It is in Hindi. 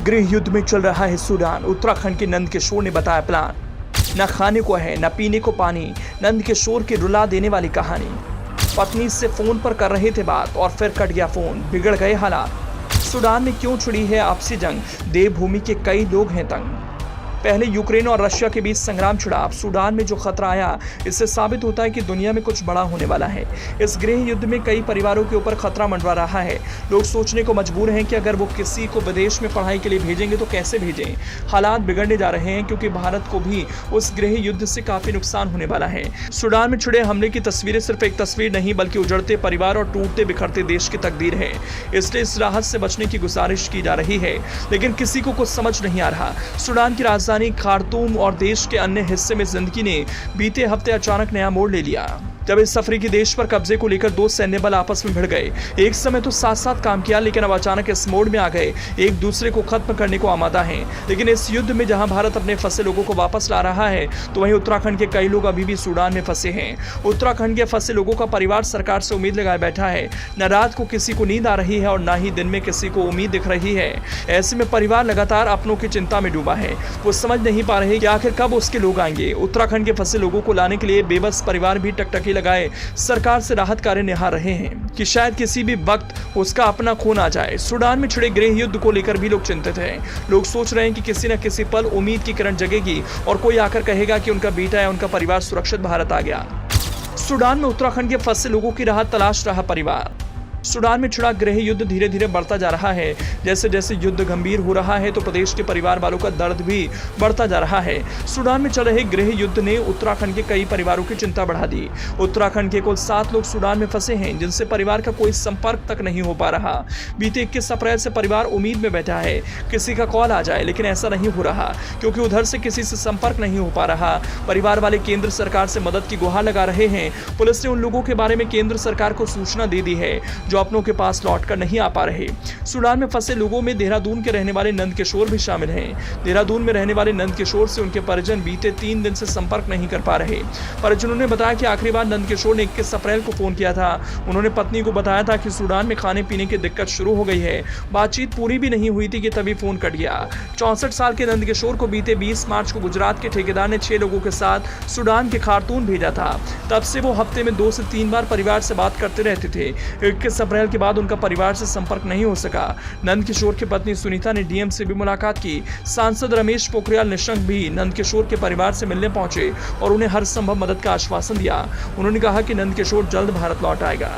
गृह युद्ध में चल रहा है सूडान। उत्तराखंड के नंदकिशोर ने बताया प्लान। न खाने को है न पीने को पानी, नंदकिशोर की रुला देने वाली कहानी। पत्नी से फोन पर कर रहे थे बात और फिर कट गया फोन, बिगड़ गए हालात। सूडान में क्यों छिड़ी है आपसी जंग, देवभूमि के कई लोग हैं तंग। पहले यूक्रेन और रशिया के बीच संग्राम छिड़ा, अब सूडान में जो खतरा आया इससे साबित होता है कि दुनिया में कुछ बड़ा होने वाला है। इस गृह युद्ध में कई परिवारों के ऊपर खतरा मंडरा रहा है। लोग सोचने को मजबूर हैं कि अगर वो किसी को विदेश में पढ़ाई के लिए भेजेंगे तो कैसे भेजें। हालात बिगड़ने जा रहे हैं क्योंकि भारत को भी उस गृह युद्ध से काफी नुकसान होने वाला है। सूडान में छिड़े हमले की तस्वीरें सिर्फ एक तस्वीर नहीं बल्कि उजड़ते परिवार और टूटते बिखरते देश की तकदीर है। इसलिए इस राहत से बचने की गुजारिश की जा रही है, लेकिन किसी को कुछ समझ नहीं आ रहा। सूडान की राजधानी खार्तूम और देश के अन्य हिस्से में जिंदगी ने बीते हफ्ते अचानक नया मोड़ ले लिया, जब इस अफ्रीकी देश पर कब्जे को लेकर दो सैन्य बल आपस में भिड़ गए। एक समय तो साथ साथ काम किया, लेकिन अब अचानक इस मोड़ में आ गए, एक दूसरे को खत्म करने को आमादा हैं। लेकिन इस युद्ध में जहां भारत अपने फंसे लोगों को वापस ला रहा है, तो वहीं उत्तराखंड के कई लोग अभी भी सूडान में फंसे हैं। उत्तराखंड के फंसे लोगों का परिवार सरकार से उम्मीद लगाए बैठा है। न रात को किसी को नींद आ रही है और न ही दिन में किसी को उम्मीद दिख रही है। ऐसे में परिवार लगातार अपनों की चिंता में डूबा है। वो समझ नहीं पा रहे कि आखिर कब उसके लोग आएंगे। उत्तराखंड के फंसे लोगों को लाने के लिए बेबस परिवार भी टकटकी लगाए सरकार से राहत कार्य निहार रहे हैं कि शायद किसी भी वक्त उसका अपना खून आ जाए। सूडान में छिड़े गृह युद्ध को लेकर भी लोग चिंतित हैं। लोग सोच रहे हैं कि किसी न किसी पल उम्मीद की किरण जगेगी और कोई आकर कहेगा कि उनका बेटा या उनका परिवार सुरक्षित भारत आ गया। सूडान में उत्तराखंड के फंसे लोगों की राहत तलाश रहा परिवार। सूडान में छिड़ा गृह युद्ध धीरे धीरे बढ़ता जा रहा है। जैसे जैसे युद्ध गंभीर हो रहा है तो प्रदेश के परिवार वालों का दर्द भी बढ़ता जा रहा है। सूडान में चल रहे गृह युद्ध ने उत्तराखंड के कई परिवारों की चिंता बढ़ा दी। उत्तराखंड के कुल 7 लोग सूडान में फंसे हैं, जिनसे परिवार का कोई संपर्क तक नहीं हो पा रहा। बीते 21 अप्रैल से परिवार उम्मीद में बैठा है किसी का कॉल आ जाए, लेकिन ऐसा नहीं हो रहा क्योंकि उधर से किसी से संपर्क नहीं हो पा रहा। परिवार वाले केंद्र सरकार से मदद की गुहार लगा रहे हैं। पुलिस ने उन लोगों के बारे में केंद्र सरकार को सूचना दे दी है जो अपनों के पास लौटकर नहीं आ पा रहे। सूडान में फंसे लोगों में देहरादून के रहने वाले नंदकिशोर भी शामिल हैं। देहरादून में रहने वाले नंदकिशोर से उनके परिजन बीते 3 दिन से संपर्क नहीं कर पा रहे। परिजनों ने बताया कि आखिरी बार नंदकिशोर ने 21 अप्रैल को फोन किया था। उन्होंने पत्नी को बताया था कि सूडान में खाने पीने की दिक्कत शुरू हो गई है। बातचीत पूरी भी नहीं हुई थी कि तभी फोन कट गया। 64 साल के नंदकिशोर को बीते 20 मार्च को गुजरात के ठेकेदार ने 6 लोगों के साथ सूडान के खार्तूम भेजा था। तब से वो हफ्ते में 2 से 3 बार परिवार से बात करते रहते थे। 21 अप्रैल के बाद उनका परिवार से संपर्क नहीं हो सका। नंदकिशोर की पत्नी सुनीता ने डीएम से भी मुलाकात की। सांसद रमेश पोखरियाल निशंक भी नंदकिशोर के परिवार से मिलने पहुंचे और उन्हें हर संभव मदद का आश्वासन दिया। उन्होंने कहा कि नंदकिशोर जल्द भारत लौट आएगा।